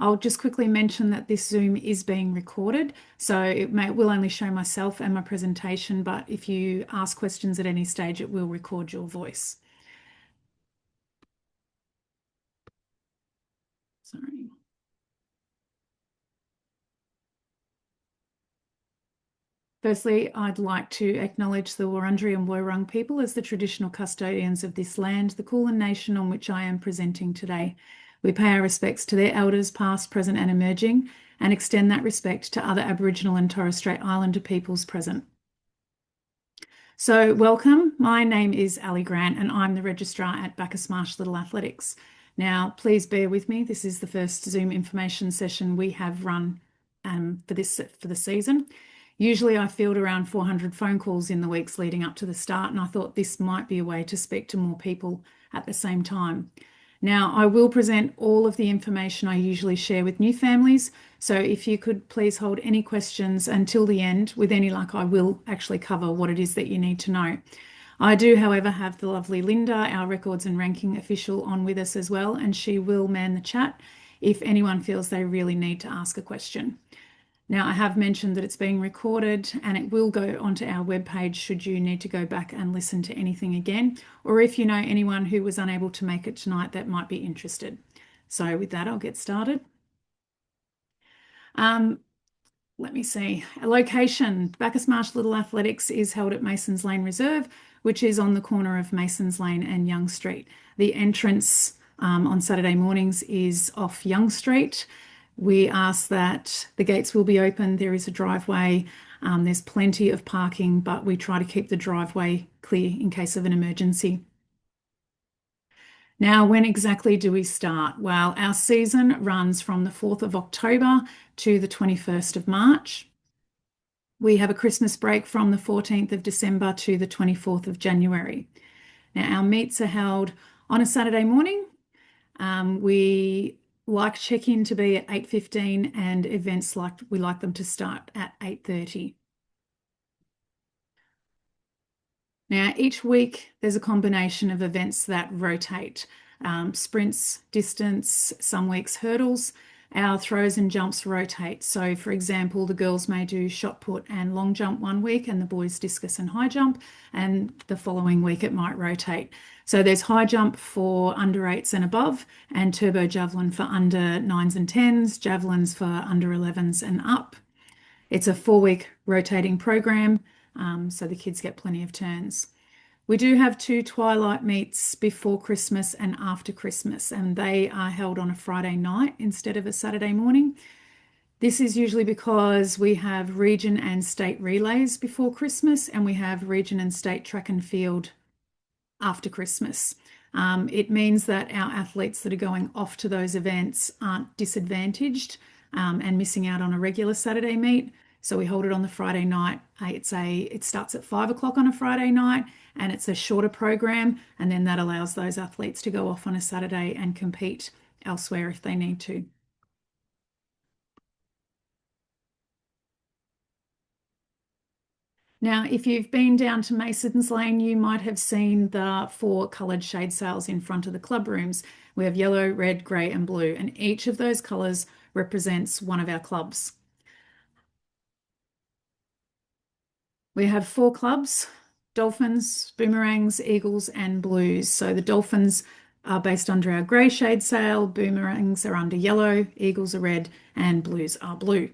I'll just quickly mention that this Zoom is being recorded, so will only show myself and my presentation, but if you ask questions at any stage, it will record your voice. Sorry. Firstly, I'd like to acknowledge the Wurundjeri and Woiwurrung people as the traditional custodians of this land, the Kulin Nation on which I am presenting today. We pay our respects to their elders, past, present, and emerging, and extend that respect to other Aboriginal and Torres Strait Islander peoples present. So, welcome. My name is Ali Grant, and I'm the registrar at Bacchus Marsh Little Athletics. Now, please bear with me. This is the first Zoom information session we have run for the season. Usually I field around 400 phone calls in the weeks leading up to the start, and I thought this might be a way to speak to more people at the same time. Now, I will present all of the information I usually share with new families, so if you could please hold any questions until the end. With any luck, I will actually cover what it is that you need to know. I do, however, have the lovely Linda, our records and ranking official, on with us as well, and she will man the chat if anyone feels they really need to ask a question. Now, I have mentioned that it's being recorded and it will go onto our webpage should you need to go back and listen to anything again, or if you know anyone who was unable to make it tonight that might be interested. So with that, I'll get started. Let me see. A location. Bacchus Marsh Little Athletics is held at Masons Lane Reserve, which is on the corner of Masons Lane and Young Street. The entrance on Saturday mornings is off Young Street. We ask that the gates will be open. There is a driveway. There's plenty of parking, but we try to keep the driveway clear in case of an emergency. Now, when exactly do we start? Well, our season runs from the 4th of October to the 21st of March. We have a Christmas break from the 14th of December to the 24th of January. Now, our meets are held on a Saturday morning. We like check-in to be at 8:15 and events we like them to start at 8:30. Now, each week there's a combination of events that rotate. Sprints, distance, some weeks hurdles. Our throws and jumps rotate. So, for example, the girls may do shot put and long jump one week and the boys discus and high jump, and the following week it might rotate. So there's high jump for under 8s and above, and turbo javelin for under 9s and 10s, javelins for under 11s and up. It's a 4-week rotating program, so the kids get plenty of turns. We do have 2 twilight meets before Christmas and after Christmas, and they are held on a Friday night instead of a Saturday morning. This is usually because we have region and state relays before Christmas, and we have region and state track and field after Christmas. It means that our athletes that are going off to those events aren't disadvantaged and missing out on a regular Saturday meet. So we hold it on the Friday night. It starts at 5 o'clock on a Friday night, and it's a shorter program, and then that allows those athletes to go off on a Saturday and compete elsewhere if they need to. Now, if you've been down to Masons Lane, you might have seen the 4 coloured shade sails in front of the club rooms. We have yellow, red, grey and blue, and each of those colours represents one of our clubs. We have 4 clubs: Dolphins, Boomerangs, Eagles and Blues. So the Dolphins are based under our grey shade sail, Boomerangs are under yellow, Eagles are red and Blues are blue.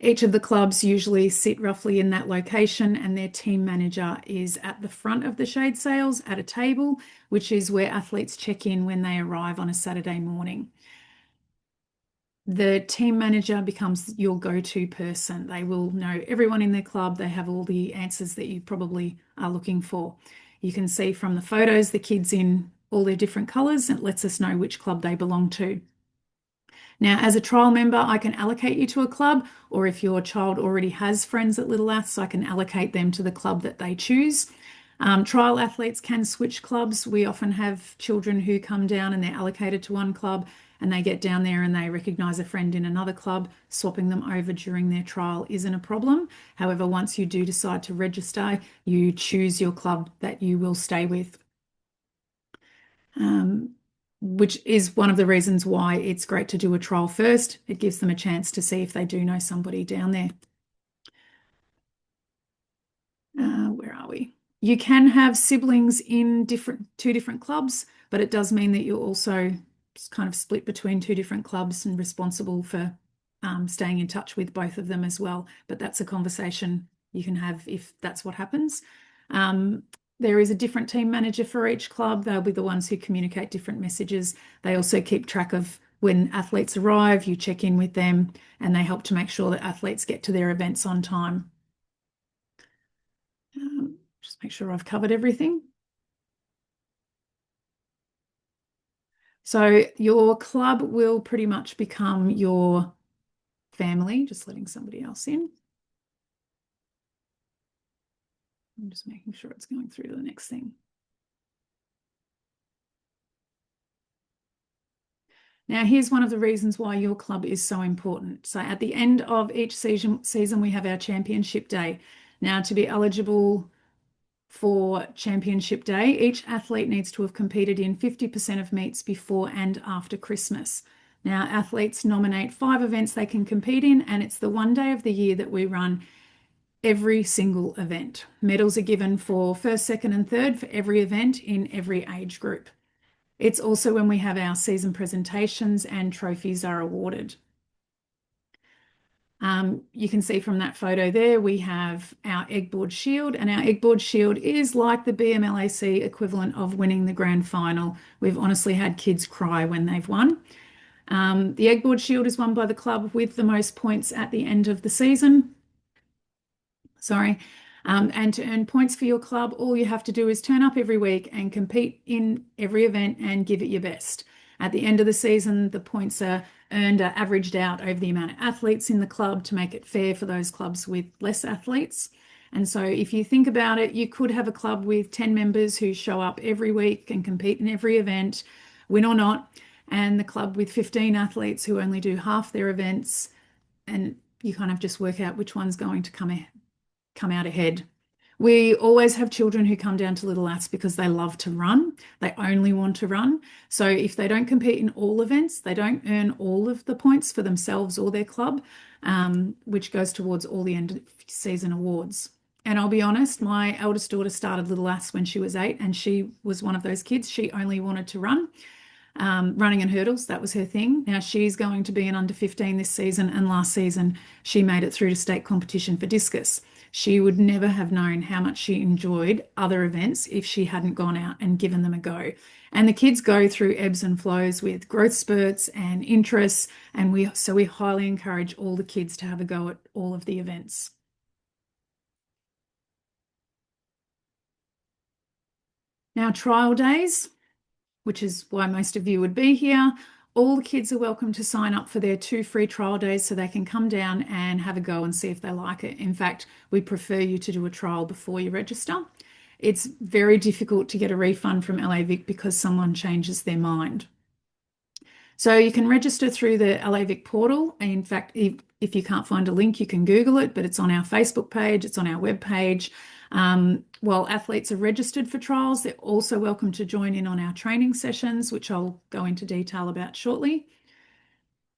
Each of the clubs usually sit roughly in that location, and their team manager is at the front of the shade sails at a table, which is where athletes check in when they arrive on a Saturday morning. The team manager becomes your go-to person. They will know everyone in their club. They have all the answers that you probably are looking for. You can see from the photos the kids in all their different colours. It lets us know which club they belong to. Now, as a trial member, I can allocate you to a club, or if your child already has friends at Little Aths, I can allocate them to the club that they choose. Trial athletes can switch clubs. We often have children who come down and they're allocated to one club, and they get down there and they recognise a friend in another club. Swapping them over during their trial isn't a problem. However, once you do decide to register, you choose your club that you will stay with. which is one of the reasons why it's great to do a trial first. It gives them a chance to see if they do know somebody down there. Where are we? You can have siblings in two different clubs, but it does mean that you're also kind of split between two different clubs and responsible for staying in touch with both of them as well. But that's a conversation you can have if that's what happens. There is a different team manager for each club. They'll be the ones who communicate different messages. They also keep track of when athletes arrive, you check in with them, and they help to make sure that athletes get to their events on time. Just make sure I've covered everything. So your club will pretty much become your family, just letting somebody else in. I'm just making sure it's going through to the next thing. Now, here's one of the reasons why your club is so important. So at the end of each season, we have our championship day. Now, to be eligible for Championship Day, each athlete needs to have competed in 50% of meets before and after Christmas. Now, athletes nominate 5 events they can compete in, and it's the one day of the year that we run every single event. Medals are given for first, second, and third for every event in every age group. It's also when we have our season presentations and trophies are awarded. You can see from that photo there, we have our Eggboard Shield, and our Eggboard Shield is like the BMLAC equivalent of winning the grand final. We've honestly had kids cry when they've won. The Eggboard Shield is won by the club with the most points at the end of the season. Sorry. And to earn points for your club, all you have to do is turn up every week and compete in every event and give it your best. At the end of the season, the points are earned, are averaged out over the amount of athletes in the club to make it fair for those clubs with less athletes. And so if you think about it, you could have a club with 10 members who show up every week and compete in every event, win or not, and the club with 15 athletes who only do half their events, and you kind of just work out which one's going to come out ahead. We always have children who come down to Little Aths because they love to run. They only want to run. So if they don't compete in all events, they don't earn all of the points for themselves or their club, which goes towards all the end of season awards. And I'll be honest, my eldest daughter started Little Aths when she was 8, and she was one of those kids. She only wanted to run. Running and hurdles, that was her thing. Now she's going to be an under 15 this season, and last season she made it through to state competition for discus. She would never have known how much she enjoyed other events if she hadn't gone out and given them a go. And the kids go through ebbs and flows with growth spurts and interests, and we highly encourage all the kids to have a go at all of the events. Now, trial days, which is why most of you would be here. All the kids are welcome to sign up for their 2 free trial days so they can come down and have a go and see if they like it. In fact, we prefer you to do a trial before you register. It's very difficult to get a refund from LA Vic because someone changes their mind. So you can register through the LA Vic portal. In fact, if you can't find a link, you can Google it, but it's on our Facebook page, it's on our web page. While athletes are registered for trials, they're also welcome to join in on our training sessions, which I'll go into detail about shortly.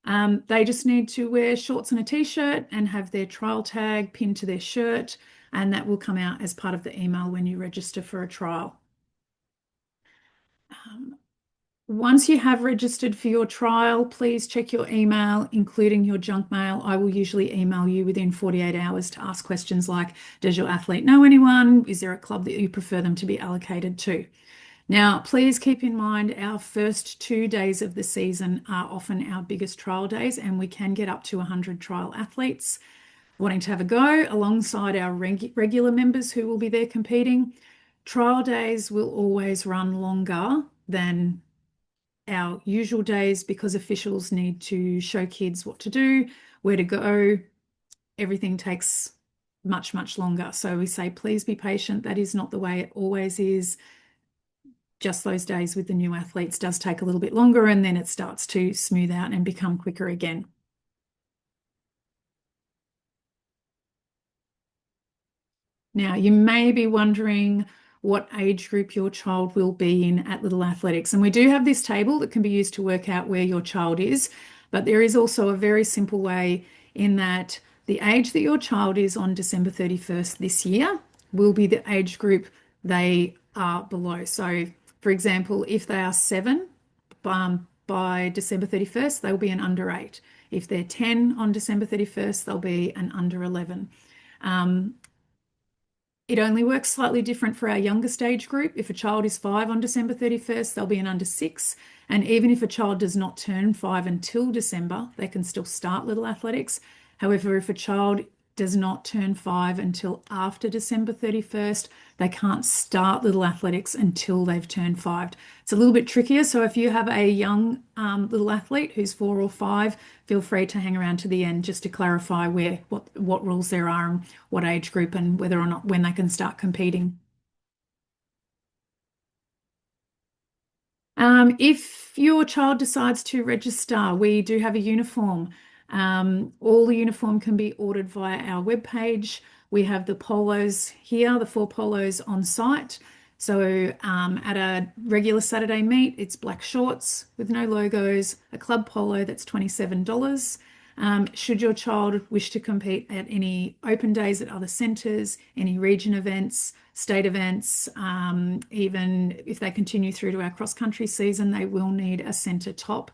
They just need to wear shorts and a t-shirt and have their trial tag pinned to their shirt, and that will come out as part of the email when you register for a trial. Once you have registered for your trial, please check your email, including your junk mail. I will usually email you within 48 hours to ask questions like, does your athlete know anyone? Is there a club that you prefer them to be allocated to? Now, please keep in mind our first 2 days of the season are often our biggest trial days, and we can get up to 100 trial athletes wanting to have a go alongside our regular members who will be there competing. Trial days will always run longer than our usual days because officials need to show kids what to do, where to go. Everything takes much, much longer. So we say, please be patient. That is not the way it always is. Just those days with the new athletes does take a little bit longer, and then it starts to smooth out and become quicker again. Now, you may be wondering, what age group your child will be in at Little Athletics. And we do have this table that can be used to work out where your child is, but there is also a very simple way in that the age that your child is on December 31st this year will be the age group they are below. So, for example, if they are 7, by December 31st, they'll be an under 8. If they're 10 on December 31st, they'll be an under 11. It only works slightly different for our youngest age group. If a child is 5 on December 31st, they'll be an under 6. And even if a child does not turn 5 until December, they can still start Little Athletics. However, if a child does not turn 5 until after December 31st, they can't start Little Athletics until they've turned 5. It's a little bit trickier. So if you have a young little athlete who's 4 or 5, feel free to hang around to the end just to clarify what rules there are and what age group and whether or not when they can start competing. If your child decides to register, we do have a uniform. All the uniform can be ordered via our webpage. We have the polos here, the 4 polos on site. So at a regular Saturday meet, it's black shorts with no logos, a club polo that's $27. Should your child wish to compete at any open days at other centres, any region events, state events, even if they continue through to our cross-country season, they will need a centre top.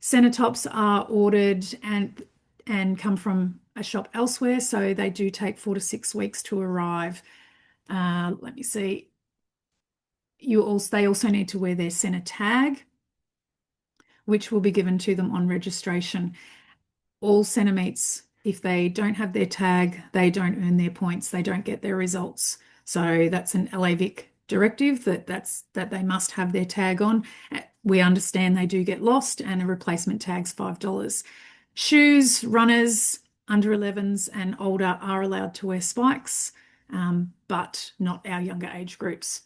Centre tops are ordered and come from a shop elsewhere, so they do take 4 to 6 weeks to arrive. Let me see. They also need to wear their centre tag, which will be given to them on registration. All centre meets, if they don't have their tag, they don't earn their points, they don't get their results. So that's an LAVIC directive that they must have their tag on. We understand they do get lost, and a replacement tag's $5. Shoes, runners, under 11s and older are allowed to wear spikes, but not our younger age groups.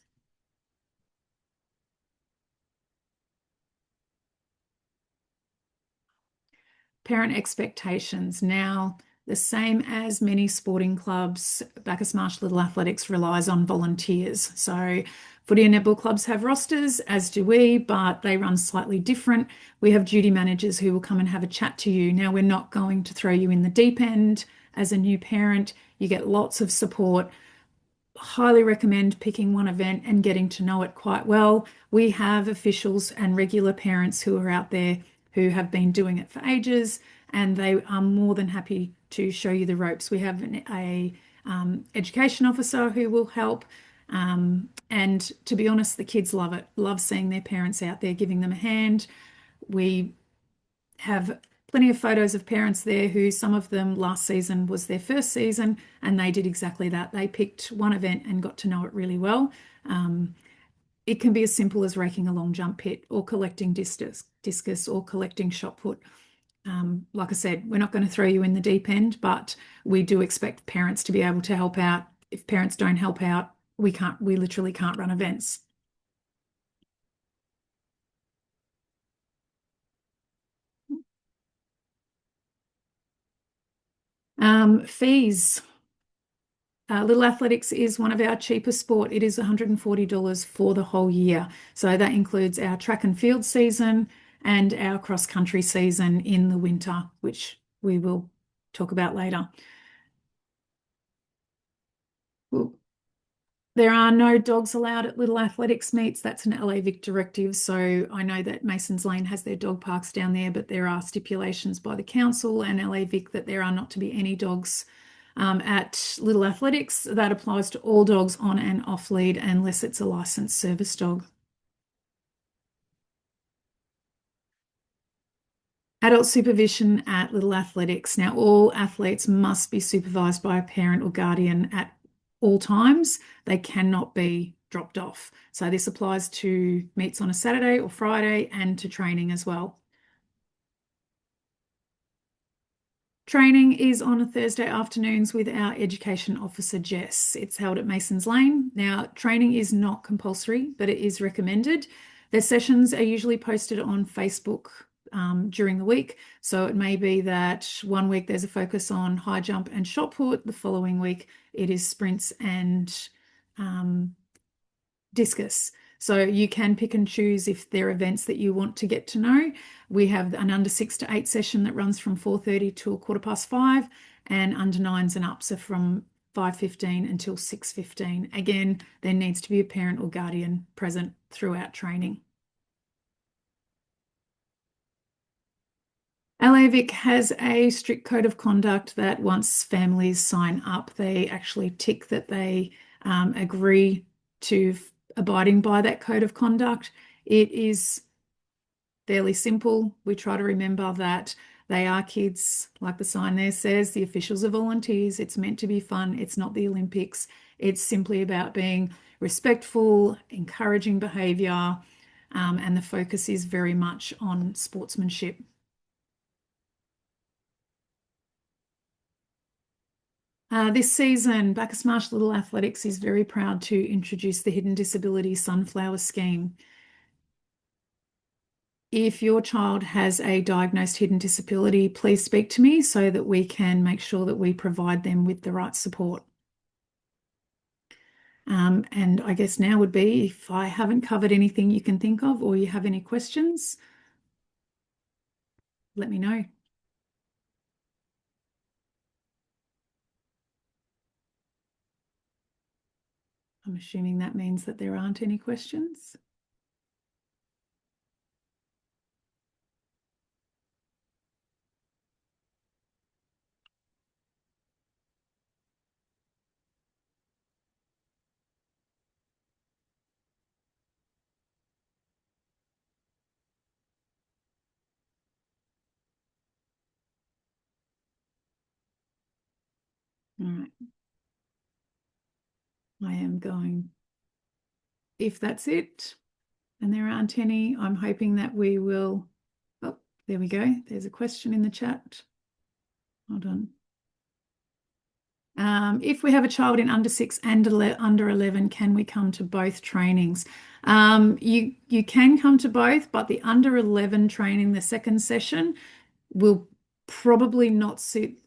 Parent expectations. Now, the same as many sporting clubs, Bacchus Marsh Little Athletics relies on volunteers. So footy and netball clubs have rosters, as do we, but they run slightly different. We have duty managers who will come and have a chat to you. Now, we're not going to throw you in the deep end as a new parent. You get lots of support. Highly recommend picking one event and getting to know it quite well. We have officials and regular parents who are out there who have been doing it for ages, and they are more than happy to show you the ropes. We have an education officer who will help. And to be honest, the kids love it, love seeing their parents out there giving them a hand. We have plenty of photos of parents there who, some of them last season was their first season, and they did exactly that. They picked one event and got to know it really well. It can be as simple as raking a long jump pit or collecting discus or collecting shot put. Like I said, we're not going to throw you in the deep end, but we do expect parents to be able to help out. If parents don't help out, we literally can't run events. Fees. Little Athletics is one of our cheapest sport. It is $140 for the whole year. So that includes our track and field season and our cross country season in the winter, which we will talk about later. There are no dogs allowed at Little Athletics meets. That's an LAVIC directive. So I know that Masons Lane has their dog parks down there, but there are stipulations by the council and LAVIC that there are not to be any dogs at Little Athletics. That applies to all dogs on and off lead unless it's a licensed service dog. Adult supervision at Little Athletics. Now, all athletes must be supervised by a parent or guardian at all times. They cannot be dropped off. So this applies to meets on a Saturday or Friday and to training as well. Training is on a Thursday afternoons with our education officer, Jess. It's held at Masons Lane. Now, training is not compulsory, but it is recommended. Their sessions are usually posted on Facebook during the week. So it may be that one week there's a focus on high jump and shot put. The following week it is sprints and discus. So you can pick and choose if there are events that you want to get to know. We have an under 6 to 8 session that runs from 4:30 to 5:15, and under 9s and ups are from 5:15 until 6:15. Again, there needs to be a parent or guardian present throughout training. LAVIC has a strict code of conduct that once families sign up, they actually tick that they agree to abiding by that code of conduct. It is fairly simple. We try to remember that they are kids, like the sign there says, the officials are volunteers. It's meant to be fun. It's not the Olympics. It's simply about being respectful, encouraging behaviour, and the focus is very much on sportsmanship. This season, Bacchus Marsh Little Athletics is very proud to introduce the Hidden Disability Sunflower Scheme. If your child has a diagnosed hidden disability, please speak to me so that we can make sure that we provide them with the right support. And I guess now would be, if I haven't covered anything you can think of or you have any questions, let me know. I'm assuming that means that there aren't any questions. All right. I am going. If that's it, and there aren't any, I'm hoping that we will. Oh, there we go. There's a question in the chat. Hold on. If we have a child in under 6 and under 11, can we come to both trainings? You can come to both, but the under 11 training, the second session, will probably not suit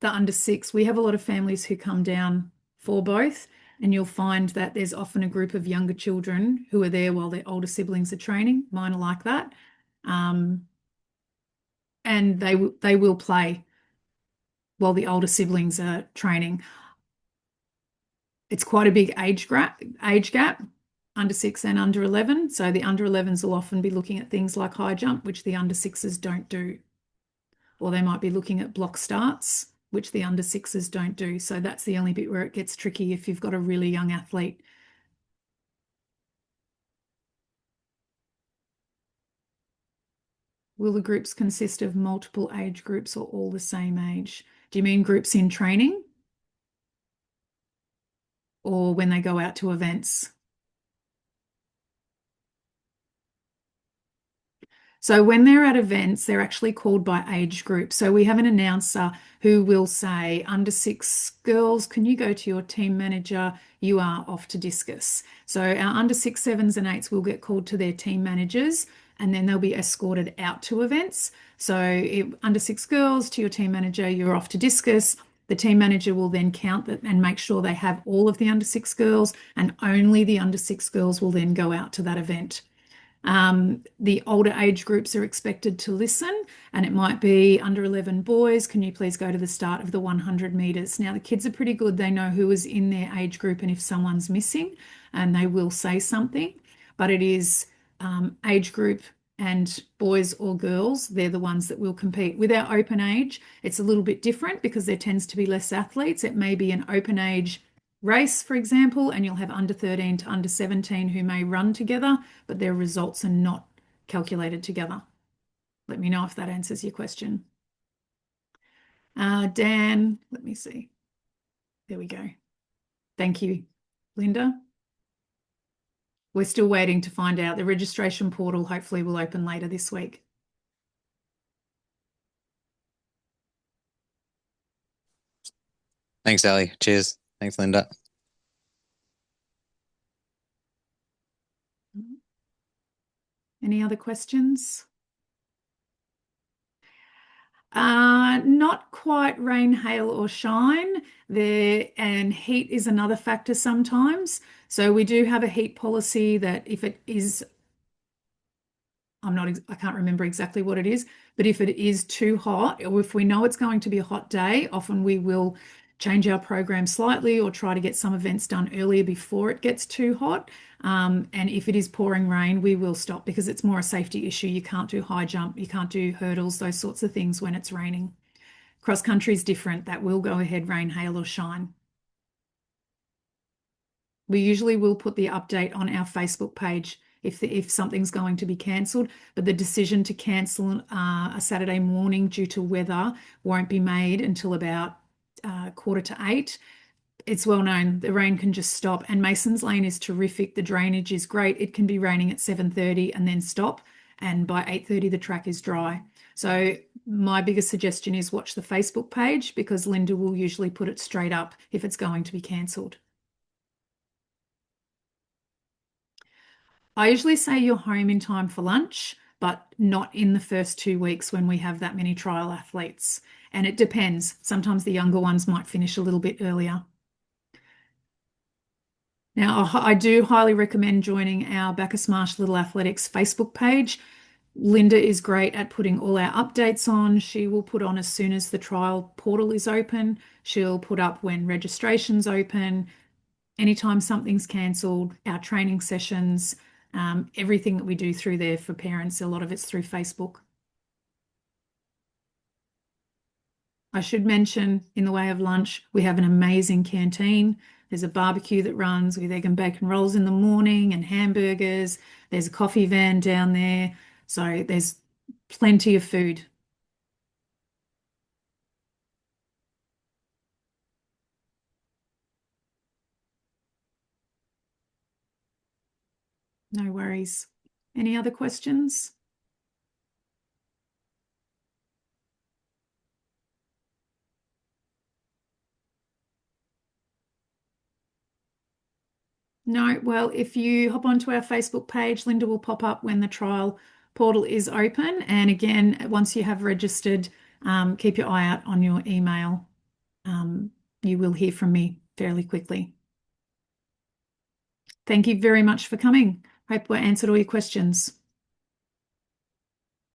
the under 6. We have a lot of families who come down for both, and you'll find that there's often a group of younger children who are there while their older siblings are training. Mine are like that. And they will play while the older siblings are training. It's quite a big age gap, under 6 and under 11. So the under 11s will often be looking at things like high jump, which the under 6s don't do. Or they might be looking at block starts, which the under 6s don't do. So that's the only bit where it gets tricky if you've got a really young athlete. Will the groups consist of multiple age groups or all the same age? Do you mean groups in training? Or when they go out to events? So when they're at events, they're actually called by age group. So we have an announcer who will say, under 6 girls, can you go to your team manager? You are off to discus. So our under 6, 7s and 8s will get called to their team managers, and then they'll be escorted out to events. So under 6 girls, to your team manager, you're off to discus. The team manager will then count that and make sure they have all of the under 6 girls, and only the under 6 girls will then go out to that event. The older age groups are expected to listen, and it might be under 11 boys. Can you please go to the start of the 100 meters? Now, the kids are pretty good. They know who is in their age group and if someone's missing, and they will say something. But it is age group and boys or girls, they're the ones that will compete. With our open age, it's a little bit different because there tends to be less athletes. It may be an open age race, for example, and you'll have under 13 to under 17 who may run together, but their results are not calculated together. Let me know if that answers your question. Dan, let me see. There we go. Thank you, Linda. We're still waiting to find out. The registration portal hopefully will open later this week. Thanks, Ali. Cheers. Thanks, Linda. Any other questions? Not quite rain, hail, or shine. And heat is another factor sometimes. So we do have a heat policy that if it is, I can't remember exactly what it is, but if it is too hot, or if we know it's going to be a hot day, often we will change our program slightly or try to get some events done earlier before it gets too hot. And if it is pouring rain, we will stop because it's more a safety issue. You can't do high jump, you can't do hurdles, those sorts of things when it's raining. Cross country is different. That will go ahead, rain, hail, or shine. We usually will put the update on our Facebook page if something's going to be cancelled, but the decision to cancel a Saturday morning due to weather won't be made until about 7:45. It's well known the rain can just stop, and Mason's Lane is terrific. The drainage is great. It can be raining at 7:30 and then stop, and by 8:30 the track is dry. So my biggest suggestion is watch the Facebook page because Linda will usually put it straight up if it's going to be cancelled. I usually say you're home in time for lunch, but not in the first 2 weeks when we have that many trial athletes. And it depends. Sometimes the younger ones might finish a little bit earlier. Now, I do highly recommend joining our Bacchus Marsh Little Athletics Facebook page. Linda is great at putting all our updates on. She will put on as soon as the trial portal is open. She'll put up when registration's open, anytime something's cancelled, our training sessions, everything that we do through there for parents, a lot of it's through Facebook. I should mention in the way of lunch, we have an amazing canteen. There's a barbecue that runs with egg and bacon rolls in the morning and hamburgers. There's a coffee van down there. So there's plenty of food. No worries. Any other questions? No, well, if you hop onto our Facebook page, Linda will pop up when the trial portal is open. And again, once you have registered, keep your eye out on your email. You will hear from me fairly quickly. Thank you very much for coming. Hope we answered all your questions.